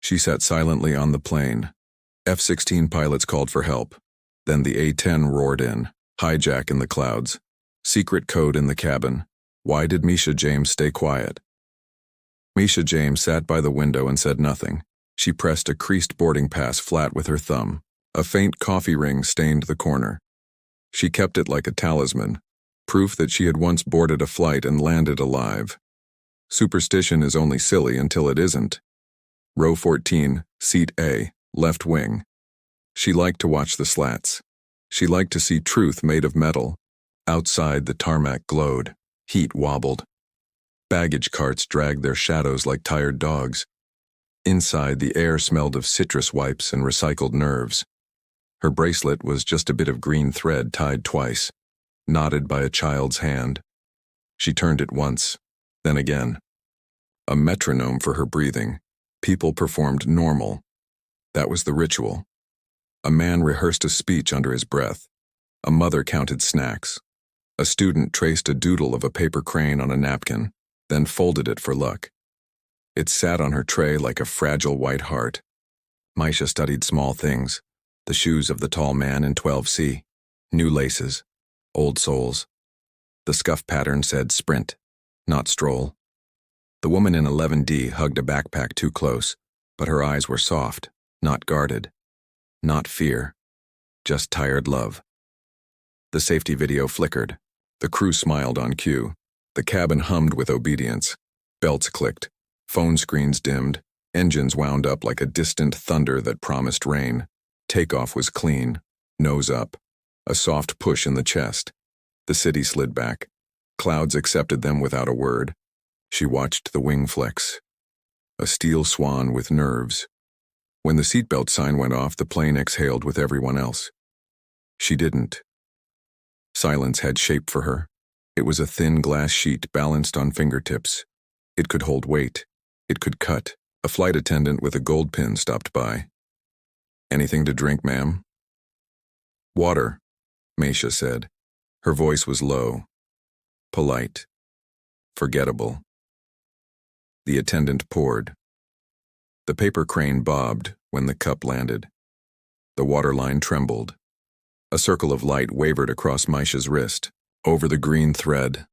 She sat silently on the plane. F-16 pilots called for help. Then the A-10 roared in. Hijack in the clouds. Secret code in the cabin. Why did Misha James stay quiet? Misha James sat by the window and said nothing. She pressed a creased boarding pass flat with her thumb. A faint coffee ring stained the corner. She kept it like a talisman, proof that she had once boarded a flight and landed alive. Superstition is only silly until it isn't. Row 14, seat A, left wing. She liked to watch the slats. She liked to see truth made of metal. Outside, the tarmac glowed. Heat wobbled. Baggage carts dragged their shadows like tired dogs. Inside, the air smelled of citrus wipes and recycled nerves. Her bracelet was just a bit of green thread tied twice, knotted by a child's hand. She turned it once, then again. A metronome for her breathing. People performed normal. That was the ritual. A man rehearsed a speech under his breath. A mother counted snacks. A student traced a doodle of a paper crane on a napkin, then folded it for luck. It sat on her tray like a fragile white heart. Misha studied small things. The shoes of the tall man in 12C. New laces. Old soles. The scuff pattern said sprint, not stroll. The woman in 11D hugged a backpack too close, but her eyes were soft, not guarded. Not fear. Just tired love. The safety video flickered. The crew smiled on cue. The cabin hummed with obedience. Belts clicked. Phone screens dimmed. Engines wound up like a distant thunder that promised rain. Takeoff was clean. Nose up. A soft push in the chest. The city slid back. Clouds accepted them without a word. She watched the wing flex. A steel swan with nerves. When the seatbelt sign went off, the plane exhaled with everyone else. She didn't. Silence had shape for her. It was a thin glass sheet balanced on fingertips. It could hold weight. It could cut. A flight attendant with a gold pin stopped by. "Anything to drink, ma'am?" "Water," Misha said. Her voice was low. Polite. Forgettable. The attendant poured. The paper crane bobbed when the cup landed. The waterline trembled. A circle of light wavered across Misha's wrist, over the green thread,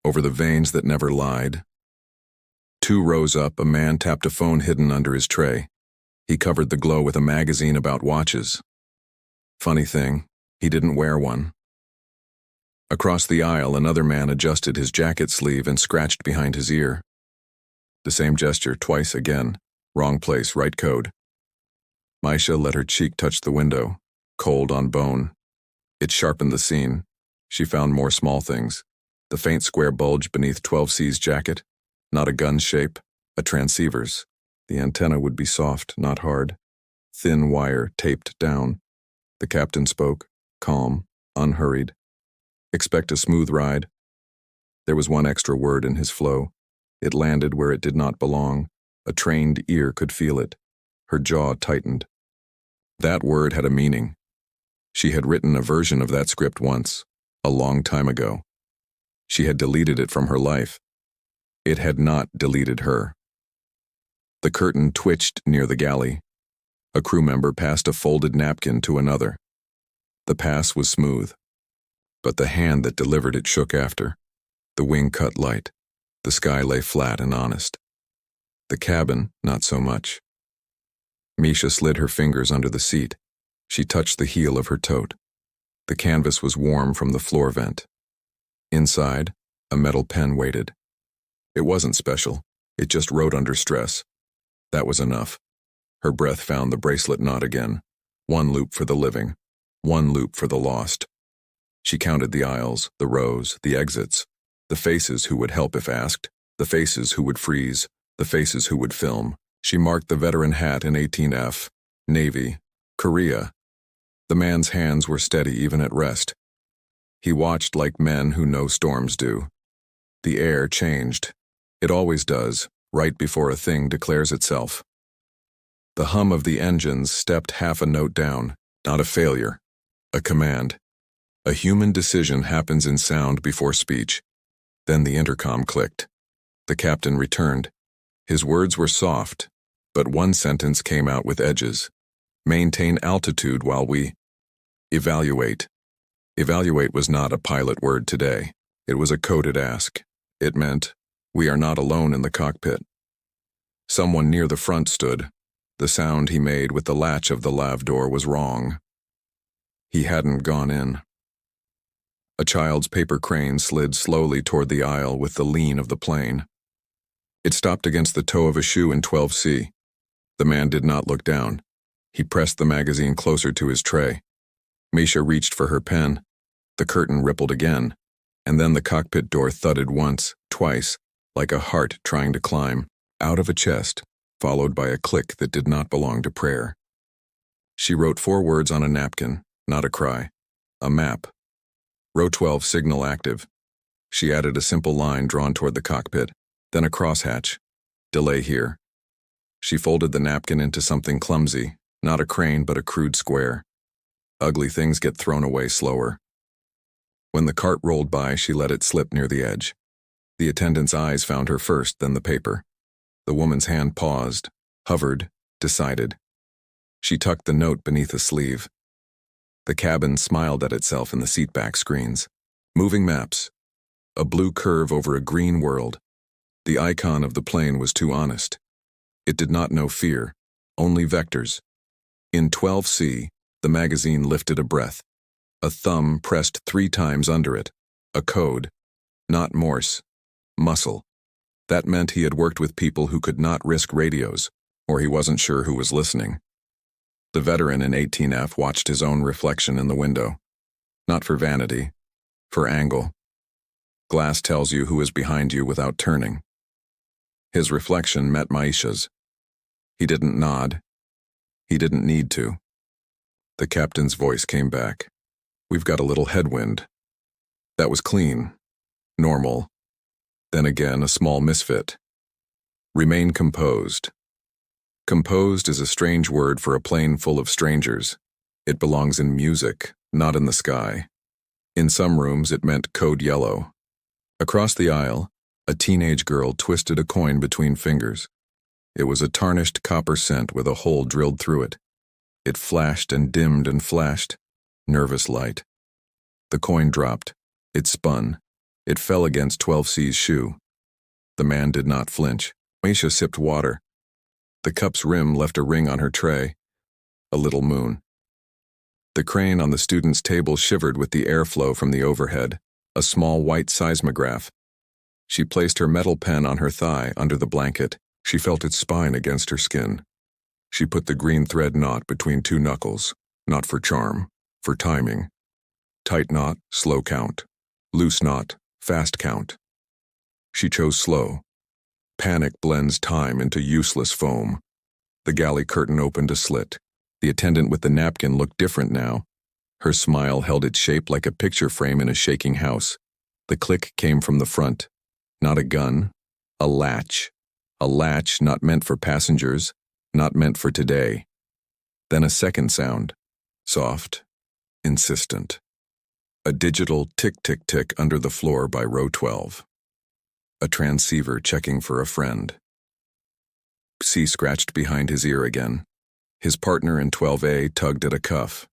over the veins that never lied. 2 rows up, a man tapped a phone hidden under his tray. He covered the glow with a magazine about watches. Funny thing, he didn't wear one. Across the aisle, another man adjusted his jacket sleeve and scratched behind his ear. The same gesture twice again. Wrong place, right code. Misha let her cheek touch the window, cold on bone. It sharpened the scene. She found more small things. The faint square bulge beneath 12C's jacket. Not a gun shape, a transceiver's. The antenna would be soft, not hard. Thin wire taped down. The captain spoke, calm, unhurried. "Expect a smooth ride." There was one extra word in his flow. It landed where it did not belong. A trained ear could feel it. Her jaw tightened. That word had a meaning. She had written a version of that script once, a long time ago. She had deleted it from her life. It had not deleted her. The curtain twitched near the galley. A crew member passed a folded napkin to another. The pass was smooth, but the hand that delivered it shook after. The wing cut light. The sky lay flat and honest. The cabin, not so much. Misha slid her fingers under the seat. She touched the heel of her tote. The canvas was warm from the floor vent. Inside, a metal pen waited. It wasn't special. It just wrote under stress. That was enough. Her breath found the bracelet knot again. One loop for the living. One loop for the lost. She counted the aisles, the rows, the exits. The faces who would help if asked. The faces who would freeze. The faces who would film. She marked the veteran hat in 18F. Navy. Korea. The man's hands were steady even at rest. He watched like men who know storms do. The air changed. It always does, right before a thing declares itself. The hum of the engines stepped half a note down, not a failure, a command. A human decision happens in sound before speech. Then the intercom clicked. The captain returned. His words were soft, But one sentence came out with edges. Maintain altitude while we evaluate. Evaluate was not a pilot word today. It was a coded ask. It meant, we are not alone in the cockpit. Someone near the front stood. The sound he made with the latch of the lav door was wrong. He hadn't gone in. A child's paper crane slid slowly toward the aisle with the lean of the plane. It stopped against the toe of a shoe in 12C. The man did not look down. He pressed the magazine closer to his tray. Misha reached for her pen. The curtain rippled again, and then the cockpit door thudded once, twice, like a heart trying to climb, out of a chest, followed by a click that did not belong to prayer. She wrote 4 words on a napkin, not a cry. A map. Row 12, signal active. She added a simple line drawn toward the cockpit, then a crosshatch. Delay here. She folded the napkin into something clumsy, not a crane but a crude square. Ugly things get thrown away slower. When the cart rolled by, she let it slip near the edge. The attendant's eyes found her first, then the paper. The woman's hand paused, hovered, decided. She tucked the note beneath a sleeve. The cabin smiled at itself in the seatback screens. Moving maps. A blue curve over a green world. The icon of the plane was too honest. It did not know fear, only vectors. In 12C, the magazine lifted a breath. A thumb pressed 3 times under it. A code. Not Morse. Muscle. That meant he had worked with people who could not risk radios, or he wasn't sure who was listening. The veteran in 18F watched his own reflection in the window. Not for vanity, for angle. Glass tells you who is behind you without turning. His reflection met Maisha's. He didn't nod. He didn't need to. The captain's voice came back. We've got a little headwind. That was clean. Normal. Then again, a small misfit. Remain composed. Composed is a strange word for a plane full of strangers. It belongs in music, not in the sky. In some rooms, it meant code yellow. Across the aisle, a teenage girl twisted a coin between fingers. It was a tarnished copper cent with a hole drilled through it. It flashed and dimmed and flashed. Nervous light. The coin dropped. It spun. It fell against 12C's shoe. The man did not flinch. Misha sipped water. The cup's rim left a ring on her tray. A little moon. The crane on the student's table shivered with the airflow from the overhead, a small white seismograph. She placed her metal pen on her thigh under the blanket. She felt its spine against her skin. She put the green thread knot between 2 knuckles, not for charm, for timing. Tight knot, slow count. Loose knot, fast count. She chose slow. Panic blends time into useless foam. The galley curtain opened a slit. The attendant with the napkin looked different now. Her smile held its shape like a picture frame in a shaking house. The click came from the front. Not a gun, a latch. A latch not meant for passengers, not meant for today. Then a second sound. Soft, insistent. A digital tick-tick-tick under the floor by row 12. A transceiver checking for a friend. C scratched behind his ear again. His partner in 12A tugged at a cuff.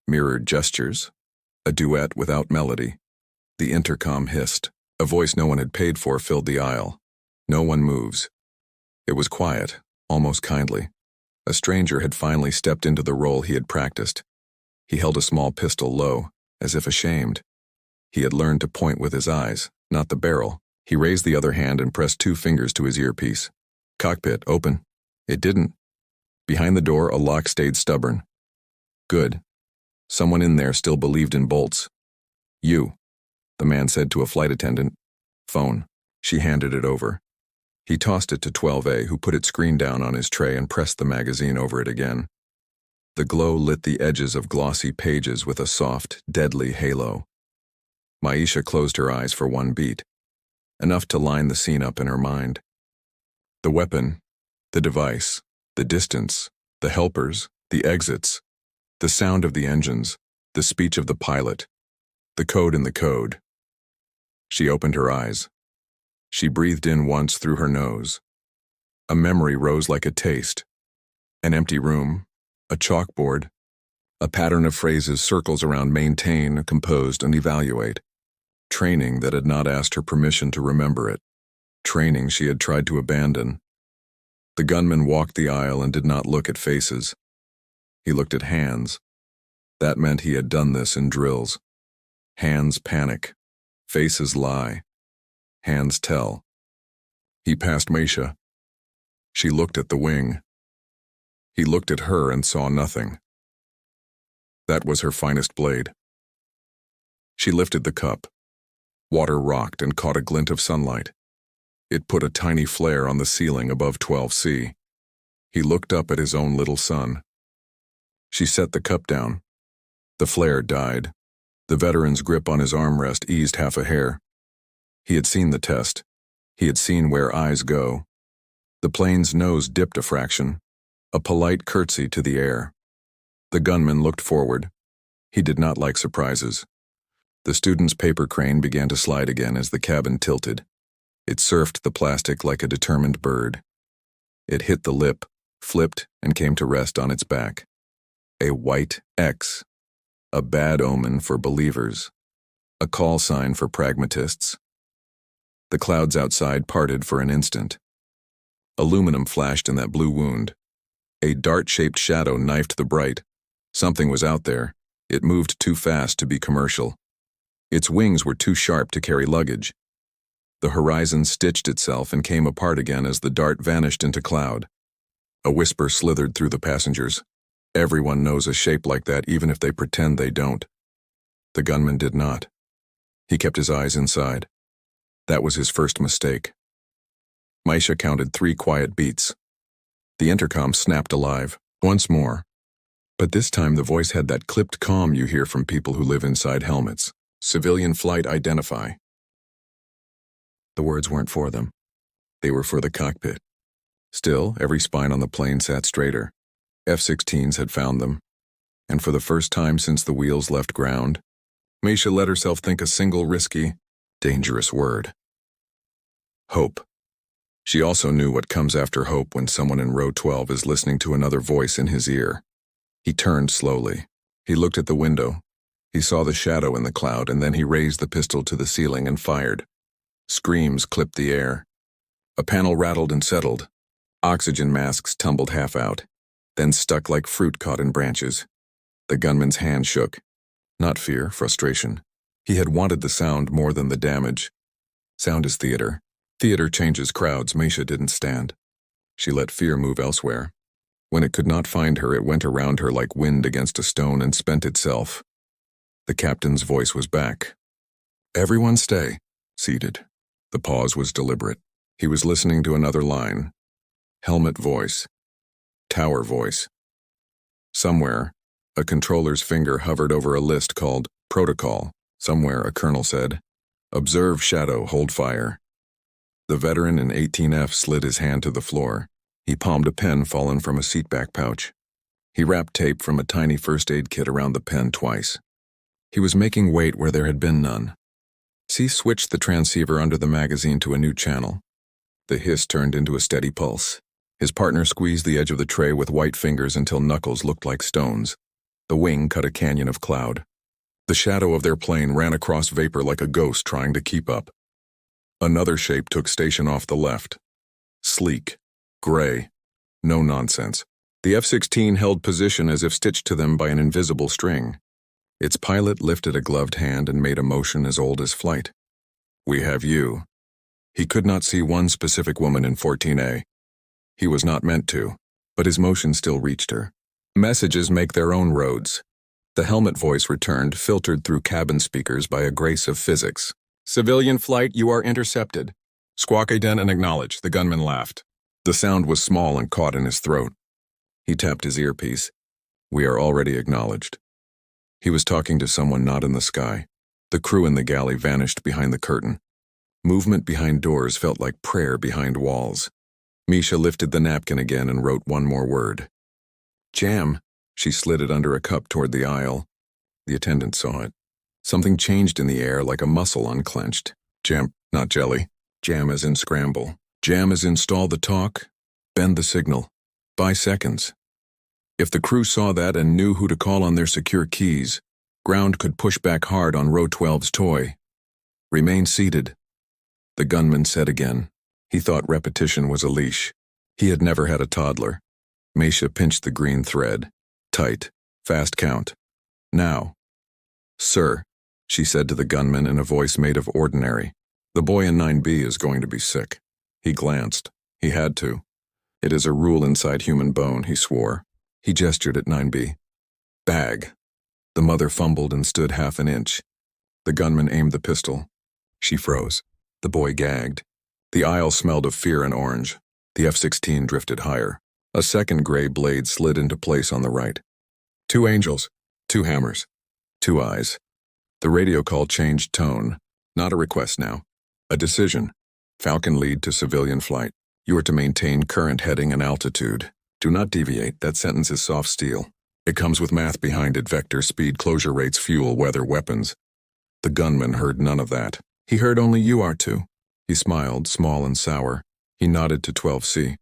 Mirrored gestures. A duet without melody. The intercom hissed. A voice no one had paid for filled the aisle. No one moves. It was quiet, almost kindly. A stranger had finally stepped into the role he had practiced. He held a small pistol low, as if ashamed. He had learned to point with his eyes, not the barrel. He raised the other hand and pressed 2 fingers to his earpiece. Cockpit, open. It didn't. Behind the door, a lock stayed stubborn. Good. Someone in there still believed in bolts. You, the man said to a flight attendant. Phone. She handed it over. He tossed it to 12A, who put its screen down on his tray and pressed the magazine over it again. The glow lit the edges of glossy pages with a soft, deadly halo. Maisha closed her eyes for 1 beat, enough to line the scene up in her mind. The weapon, the device, the distance, the helpers, the exits, the sound of the engines, the speech of the pilot, the code in the code. She opened her eyes. She breathed in once through her nose. A memory rose like a taste, An empty room, a chalkboard, a pattern of phrases circles around maintain, composed, and evaluate. Training that had not asked her permission to remember it. Training she had tried to abandon. The gunman walked the aisle and did not look at faces. He looked at hands. That meant he had done this in drills. Hands panic. Faces lie. Hands tell. He passed Meisha. She looked at the wing. He looked at her and saw nothing. That was her finest blade. She lifted the cup. Water rocked and caught a glint of sunlight. It put a tiny flare on the ceiling above 12C. He looked up at his own little son. She set the cup down. The flare died. The veteran's grip on his armrest eased half a hair. He had seen the test. He had seen where eyes go. The plane's nose dipped a fraction, a polite curtsy to the air. The gunman looked forward. He did not like surprises. The student's paper crane began to slide again as the cabin tilted. It surfed the plastic like a determined bird. It hit the lip, flipped, and came to rest on its back. A white X. A bad omen for believers. A call sign for pragmatists. The clouds outside parted for an instant. Aluminum flashed in that blue wound. A dart-shaped shadow knifed the bright. Something was out there. It moved too fast to be commercial. Its wings were too sharp to carry luggage. The horizon stitched itself and came apart again as the dart vanished into cloud. A whisper slithered through the passengers. Everyone knows a shape like that even if they pretend they don't. The gunman did not. He kept his eyes inside. That was his first mistake. Meisha counted 3 quiet beats. The intercom snapped alive, once more. But this time the voice had that clipped calm you hear from people who live inside helmets. Civilian flight identify. The words weren't for them. They were for the cockpit. Still, every spine on the plane sat straighter. F-16s had found them. And for the first time since the wheels left ground, Meisha let herself think a single risky, dangerous word. Hope. She also knew what comes after hope when someone in row 12 is listening to another voice in his ear. He turned slowly. He looked at the window. He saw the shadow in the cloud, and then he raised the pistol to the ceiling and fired. Screams clipped the air. A panel rattled and settled. Oxygen masks tumbled half out, then stuck like fruit caught in branches. The gunman's hand shook. Not fear, frustration. He had wanted the sound more than the damage. Sound is theater. Theater changes crowds Meisha didn't stand. She let fear move elsewhere. When it could not find her, it went around her like wind against a stone and spent itself. The captain's voice was back. Everyone stay. Seated. The pause was deliberate. He was listening to another line. Helmet voice. Tower voice. Somewhere, a controller's finger hovered over a list called Protocol. Somewhere, a colonel said, Observe shadow, hold fire. The veteran in 18F slid his hand to the floor. He palmed a pen fallen from a seatback pouch. He wrapped tape from a tiny first aid kit around the pen twice. He was making weight where there had been none. C switched the transceiver under the magazine to a new channel. The hiss turned into a steady pulse. His partner squeezed the edge of the tray with white fingers until knuckles looked like stones. The wing cut a canyon of cloud. The shadow of their plane ran across vapor like a ghost trying to keep up. Another shape took station off the left. Sleek. Gray. No nonsense. The F-16 held position as if stitched to them by an invisible string. Its pilot lifted a gloved hand and made a motion as old as flight. We have you. He could not see one specific woman in 14A. He was not meant to, but his motion still reached her. Messages make their own roads. The helmet voice returned, filtered through cabin speakers by a grace of physics. Civilian flight, you are intercepted. Squawk ident and acknowledge. The gunman laughed. The sound was small and caught in his throat. He tapped his earpiece. We are already acknowledged. He was talking to someone not in the sky. The crew in the galley vanished behind the curtain. Movement behind doors felt like prayer behind walls. Meisha lifted the napkin again and wrote one more word. Jam. She slid it under a cup toward the aisle. The attendant saw it. Something changed in the air like a muscle unclenched. Jam, not jelly. Jam as in scramble. Jam as in stall the talk. Bend the signal. Buy seconds. If the crew saw that and knew who to call on their secure keys, ground could push back hard on Row 12's toy. Remain seated, the gunman said again. He thought repetition was a leash. He had never had a toddler. Meisha pinched the green thread. Tight. Fast count. Now. Sir, she said to the gunman in a voice made of ordinary. The boy in 9B is going to be sick. He glanced. He had to. It is a rule inside human bone, he swore. He gestured at 9B. Bag. The mother fumbled and stood half an inch. The gunman aimed the pistol. She froze. The boy gagged. The aisle smelled of fear and orange. The F-16 drifted higher. A second gray blade slid into place on the right. 2 angels. 2 hammers. 2 eyes. The radio call changed tone. Not a request now. A decision. Falcon lead to civilian flight. You are to maintain current heading and altitude. Do not deviate. That sentence is soft steel. It comes with math behind it: vector, speed, closure rates, fuel, weather, weapons. The gunman heard none of that. He heard only you are to. He smiled, small and sour. He nodded to 12C.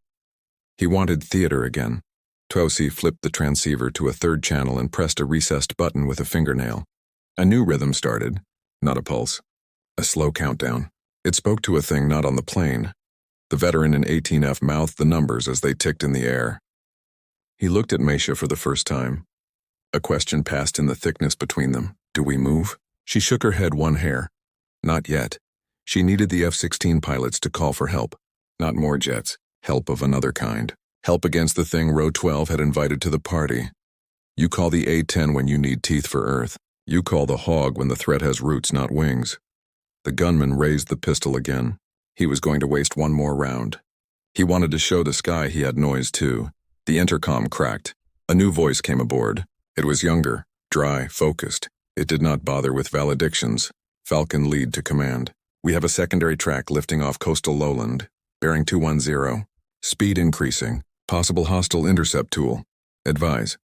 He wanted theater again. 12C flipped the transceiver to a 3rd channel and pressed a recessed button with a fingernail. A new rhythm started. Not a pulse. A slow countdown. It spoke to a thing not on the plane. The veteran in 18F mouthed the numbers as they ticked in the air. He looked at Meisha for the first time. A question passed in the thickness between them. Do we move? She shook her head one hair. Not yet. She needed the F-16 pilots to call for help. Not more jets. Help of another kind. Help against the thing Row 12 had invited to the party. You call the A-10 when you need teeth for Earth. You call the Hog when the threat has roots, not wings. The gunman raised the pistol again. He was going to waste one more round. He wanted to show the sky he had noise too. The intercom cracked. A new voice came aboard. It was younger, dry, focused. It did not bother with valedictions. Falcon lead to command. We have a secondary track lifting off coastal lowland. Bearing 210. Speed increasing. Possible hostile intercept tool. Advise.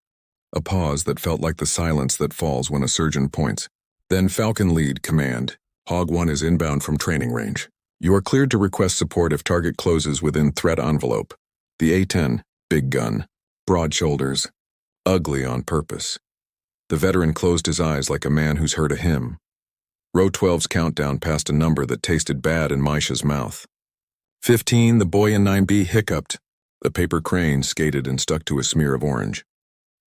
A pause that felt like the silence that falls when a surgeon points. Then Falcon lead command. Hog One is inbound from training range. You are cleared to request support if target closes within threat envelope. The A-10, big gun. Broad shoulders. Ugly on purpose. The veteran closed his eyes like a man who's heard a hymn. Row 12's countdown passed a number that tasted bad in Meisha's mouth. 15, the boy in 9B hiccuped. The paper crane skated and stuck to a smear of orange.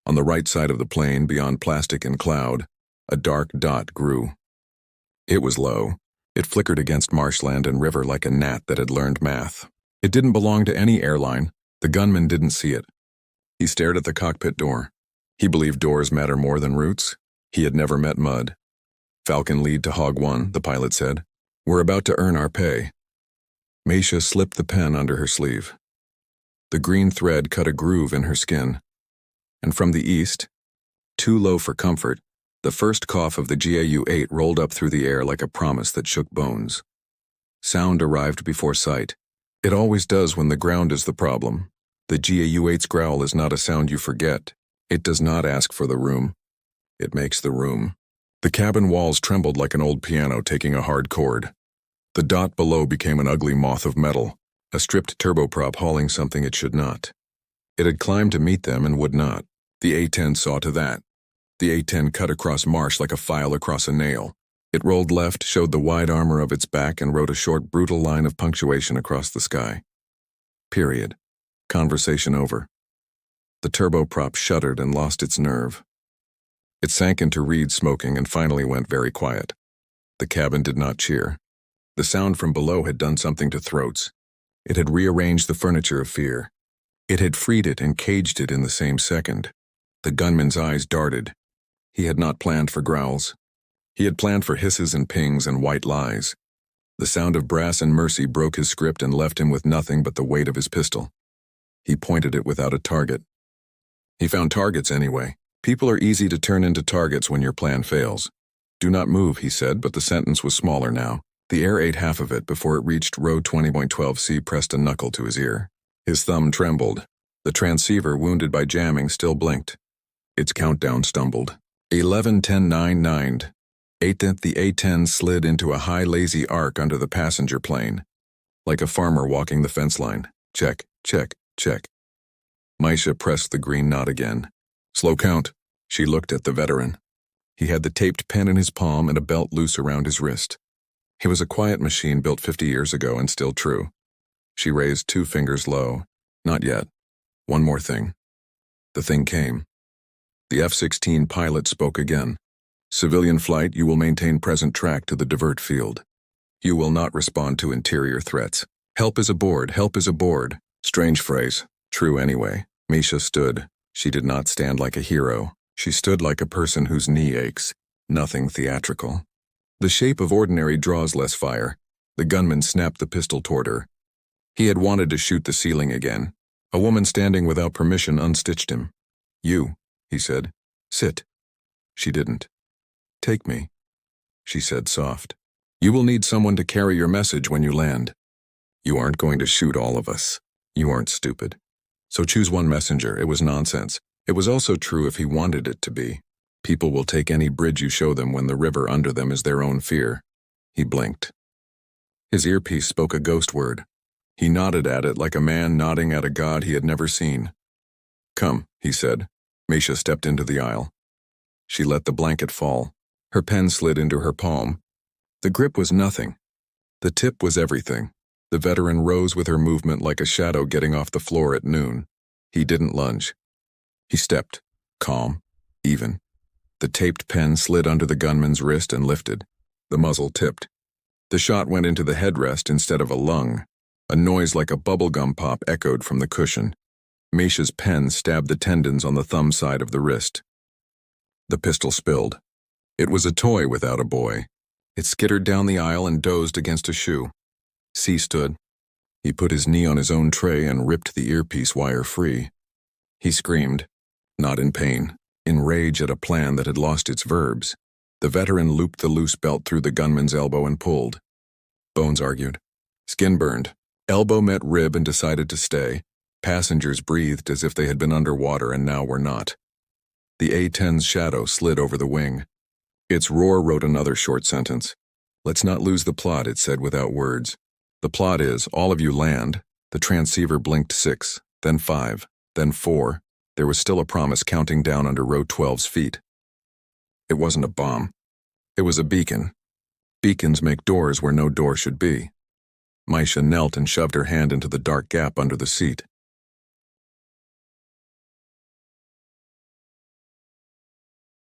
On the right side of the plane, beyond plastic and cloud, a dark dot grew. It was low. It flickered against marshland and river like a gnat that had learned math. It didn't belong to any airline. The gunman didn't see it. He stared at the cockpit door. He believed doors matter more than routes. He had never met mud. Falcon lead to Hog One, the pilot said. We're about to earn our pay. Meisha slipped the pen under her sleeve. The green thread cut a groove in her skin. And from the east, too low for comfort, the first cough of the GAU-8 rolled up through the air like a promise that shook bones. Sound arrived before sight. It always does when the ground is the problem. The GAU-8's growl is not a sound you forget. It does not ask for the room. It makes the room. The cabin walls trembled like an old piano taking a hard chord. The dot below became an ugly moth of metal, a stripped turboprop hauling something it should not. It had climbed to meet them and would not. The A-10 saw to that. The A-10 cut across marsh like a file across a nail. It rolled left, showed the wide armor of its back, and wrote a short, brutal line of punctuation across the sky. Period. Conversation over. The turboprop shuddered and lost its nerve. It sank into reed smoking and finally went very quiet. The cabin did not cheer. The sound from below had done something to throats. It had rearranged the furniture of fear. It had freed it and caged it in the same second. The gunman's eyes darted. He had not planned for growls. He had planned for hisses and pings and white lies. The sound of brass and mercy broke his script and left him with nothing but the weight of his pistol. He pointed it without a target. He found targets anyway. People are easy to turn into targets when your plan fails. Do not move, he said, but the sentence was smaller now. The air ate half of it before it reached row 20.12C pressed a knuckle to his ear. His thumb trembled. The transceiver, wounded by jamming, still blinked. Its countdown stumbled. 11:10:99. Ident. The A-10 slid into a high lazy arc under the passenger plane. Like a farmer walking the fence line. Check, check, check. Meisha pressed the green knot again. Slow count. She looked at the veteran. He had the taped pen in his palm and a belt loose around his wrist. He was a quiet machine built 50 years ago and still true. She raised 2 fingers low. Not yet. One more thing. The thing came. The F-16 pilot spoke again. Civilian flight, you will maintain present track to the divert field. You will not respond to interior threats. Help is aboard, help is aboard. Strange phrase. True anyway. Misha stood. She did not stand like a hero. She stood like a person whose knee aches. Nothing theatrical. The shape of ordinary draws less fire. The gunman snapped the pistol toward her. He had wanted to shoot the ceiling again. A woman standing without permission unstitched him. You, he said. Sit. She didn't. Take me, she said soft. You will need someone to carry your message when you land. You aren't going to shoot all of us. You aren't stupid. So choose one messenger. It was nonsense. It was also true if he wanted it to be. People will take any bridge you show them when the river under them is their own fear. He blinked. His earpiece spoke a ghost word. He nodded at it like a man nodding at a god he had never seen. Come, he said. Misha stepped into the aisle. She let the blanket fall. Her pen slid into her palm. The grip was nothing. The tip was everything. The veteran rose with her movement like a shadow getting off the floor at noon. He didn't lunge. He stepped, calm, even. The taped pen slid under the gunman's wrist and lifted. The muzzle tipped. The shot went into the headrest instead of a lung. A noise like a bubblegum pop echoed from the cushion. Misha's pen stabbed the tendons on the thumb side of the wrist. The pistol spilled. It was a toy without a boy. It skittered down the aisle and dozed against a shoe. C stood. He put his knee on his own tray and ripped the earpiece wire free. He screamed, not in pain, in rage at a plan that had lost its verbs. The veteran looped the loose belt through the gunman's elbow and pulled. Bones argued. Skin burned. Elbow met rib and decided to stay. Passengers breathed as if they had been underwater and now were not. The A-10's shadow slid over the wing. Its roar wrote another short sentence. Let's not lose the plot, it said without words. The plot is, all of you land. The transceiver blinked 6, then 5, then 4. There was still a promise counting down under row 12's feet. It wasn't a bomb. It was a beacon. Beacons make doors where no door should be. Misha knelt and shoved her hand into the dark gap under the seat.